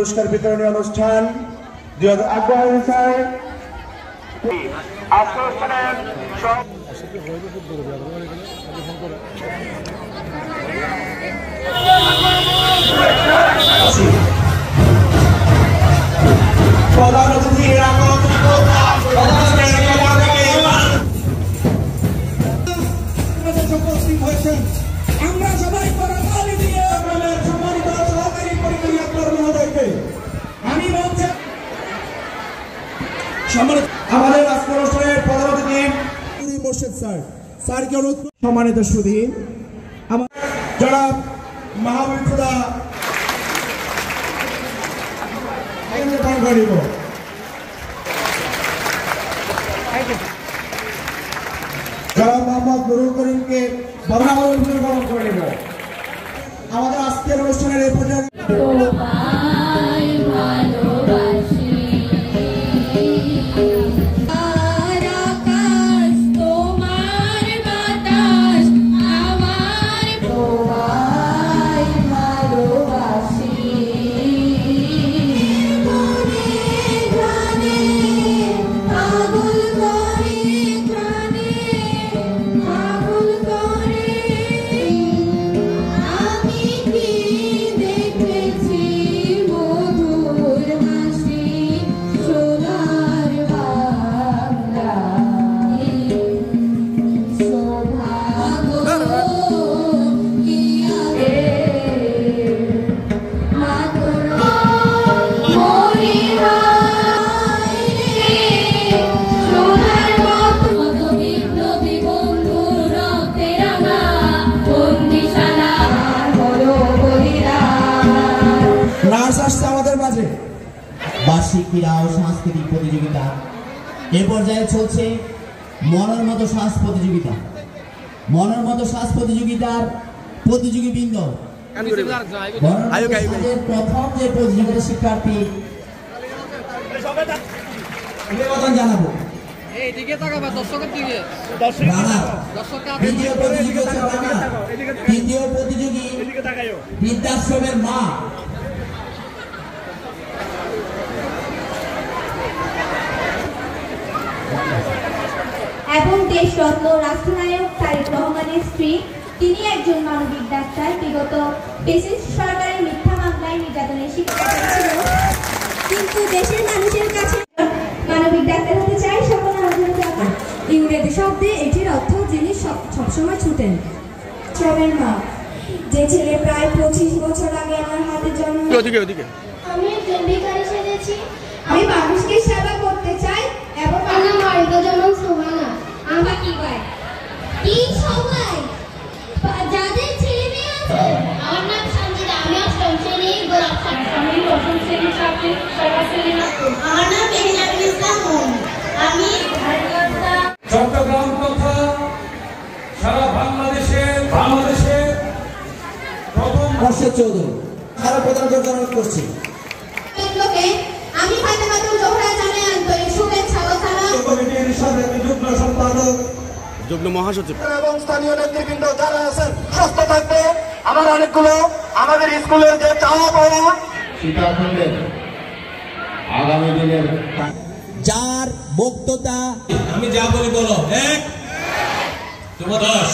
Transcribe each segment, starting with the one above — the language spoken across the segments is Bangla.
পুরস্কার বিতরণী অনুষ্ঠান প্রধান অতিথি উপস্থিত হয়েছেন। আমরা সবাই করতালি দিয়ে আমাদের সম্মানিত সহকারী পরিচালক মহোদয়কে আমি বলছি আমাদের আজকের অনুষ্ঠানের প্রধান অতিথি মোর্শেদ স্যারকে অনুরোধ সম্মানিত সুধী আমার জনাব মাহবুব খুদা জনাব মোহাম্মদ নুরুল করিমকে গ্রহণ করে নেব। আমাদের আজকের অনুষ্ঠানের এই পর্যায়ে বার্ষিক ক্রীড়া ও সাংস্কৃতিক প্রতিযোগিতা এ পর্যায়ে চলছে মনের মতো শ্বাস প্রতিযোগিতা। মনের মতো শ্বাস প্রতিযোগিতার প্রতিযোগীবৃন্দ প্রথম যে প্রতিযোগিতা শিক্ষার্থী জানাবো তৃতীয় প্রতিযোগী বৃদ্ধাশ্রমের মা। এবং দেশরত্ন রাষ্ট্রনায়ক তারেক রহমানের স্ত্রী, তিনি একজন মানবিক ডাক্তার। বিগত ফ্যাসিস্ট সরকারের মিথ্যা মামলায় নির্যাতনের শিকার ছিল, কিন্তু দেশের মানুষের কাছে মানবিক ডাক্তার হতে চাই সকল মানুষের টাকা। ইংরেজি শব্দে এটির অর্থ যিনি সবসময় ছুটেন। শ্রমের মা, যে ছেলে প্রায় 25 বছর আগে আমার হাতে জন্ম। আমি একজন ভিখারি সেজেছি। আমি মানুষকে সেবা করতে চাই এবং আমার মায়ের জন্য সুবহানা। আমরা কি পাই? কি সবাই যাদের ছেলে মেয়ে আছে। আমার নাম সঞ্জিতা, আমি অষ্টম শ্রেণীর গোলাপ ছাত্র। আমি দশম শ্রেণীর ছাত্রী সরকার সেলিনা। আমার নাম বেহিনাতুল ইসলাম মোহাম্মদ। আমি চট্টগ্রাম তথা সারা বাংলাদেশে প্রথম মোর্শেদ চৌধুরী সারা প্রধান করছি। আমি ফাতেমাতুল জোহরা জানাই আন্তরিক শুভেচ্ছা ও সালাম। কমিটির যুগ্ম সম্পাদক, যুগ্ম মহাসচিব এবং স্থানীয় নেতৃবৃন্দ যারা আছেন সুস্থ থাকবে। আমার অনেকগুলো আমাদের স্কুলের যে চাওয়া পাওয়া সীতাকুণ্ডের আগামী দিনের যার বক্তৃতা আমি যা বলি বলো 1 তোমার 10।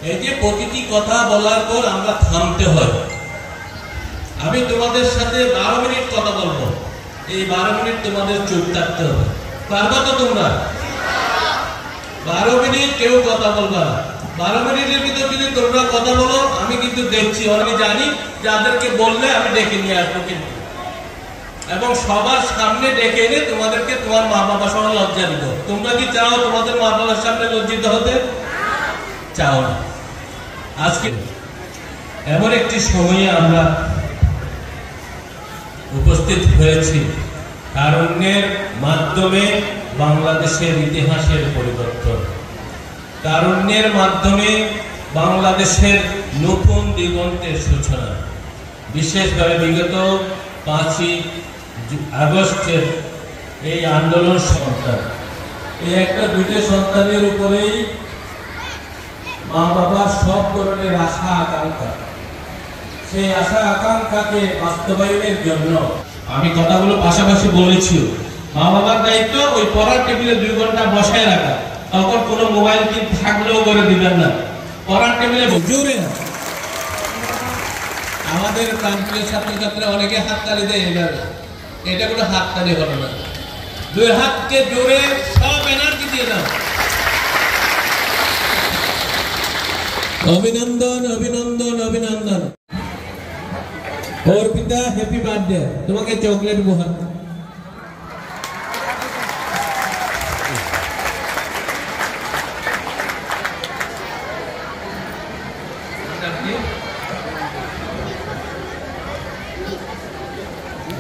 এই যে প্রতিটি কথা বলার পর আমরা থামতে হয়। আমি তোমাদের সাথে 12 মিনিট কথা বলবো, এই 12 মিনিট তোমাদের চুপ থাকতে হবে। পারবা তো তোমরা? 12 মিনিট কেউ কথা বলবা না। 12 মিনিটের ভিতর যদি তোমরা কথা বলো আমি কিন্তু দেখছি, আমি জানি যাদেরকে বললে আমি ডেকে নিয়ে আসবো কিন্তু, এবং সবার সামনে ডেকে এনে তোমাদেরকে তোমার মা বাবা সহ লজ্জা দিব। তোমরা কি চাও তোমাদের মা বাবার সামনে লজ্জিত হতে? চাও না। আজকে এমন একটি সময়ে আমরা উপস্থিত হয়েছি, তারুণ্যের মাধ্যমে বাংলাদেশের ইতিহাসের পরিবর্তন, তারুণ্যের মাধ্যমে বাংলাদেশের নতুন দিগন্তের সূচনা। বিশেষভাবে বিগত 5ই আগস্টের এই আন্দোলন সন্তান, এই একটা দুইটা সন্তানের উপরেই মা বাবার সব ধরনের আশা আকাঙ্ক্ষা। সেই আশা আকাঙ্ক্ষাকে বাস্তবায়নের জন্য আমি কথাগুলো পাশাপাশি বলেছি। মা বাবার দায়িত্ব ওই পড়ার টেবিলে 2 ঘন্টা বসায় রাখা, তখন কোনো মোবাইল কিন থাকলেও করে দিবেন না, পড়ার টেবিলে জোরে। আমাদের প্রান্তীয় ছাত্রছাত্রীরা অনেকে হাততালি দেয়, এটা কোনো হাততালি হবে না, 2 হাতকে জোরে সব এনার্জি দিয়ে দাও। অভিনন্দন অভিনন্দন অভিনন্দন। অর্পিতা হ্যাপি বার্থডে, তোমাকে চকলেট উপহার।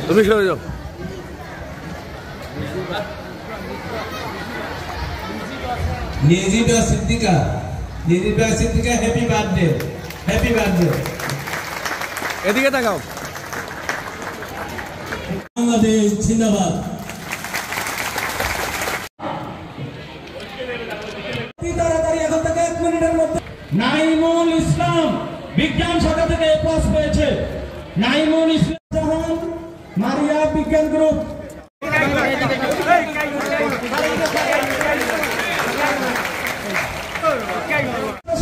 তুমি সরে যাও। Nijiba Siddiqa, Nijiba Siddiqa happy birthday, happy birthday. এদিকে তাকাও। বাংলাদেশ জিন্দাবাদ। তাড়াতাড়ি এখন থেকে 1 মিনিটের মধ্যে নাইমুল ইসলাম বিজ্ঞান শাখা থেকে এ প্লাস পেয়েছে। নাইমুল ইসলাম জাহান মারিয়া বিজ্ঞান গ্রুপ,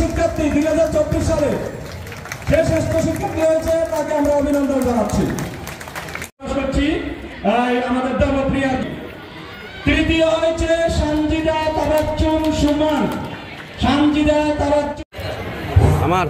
শিক্ষার্থী 2024 সালে যে শ্রেষ্ঠ শিক্ষার্থী হয়েছে তাকে আমরা অভিনন্দন জানাচ্ছি। করছি আমাদের ধর্মপ্রিয়া। তৃতীয় হয়েছে সানজিদা তাবাচ্চুম সুমন। সানজিদা তাবাচ্চুম আমার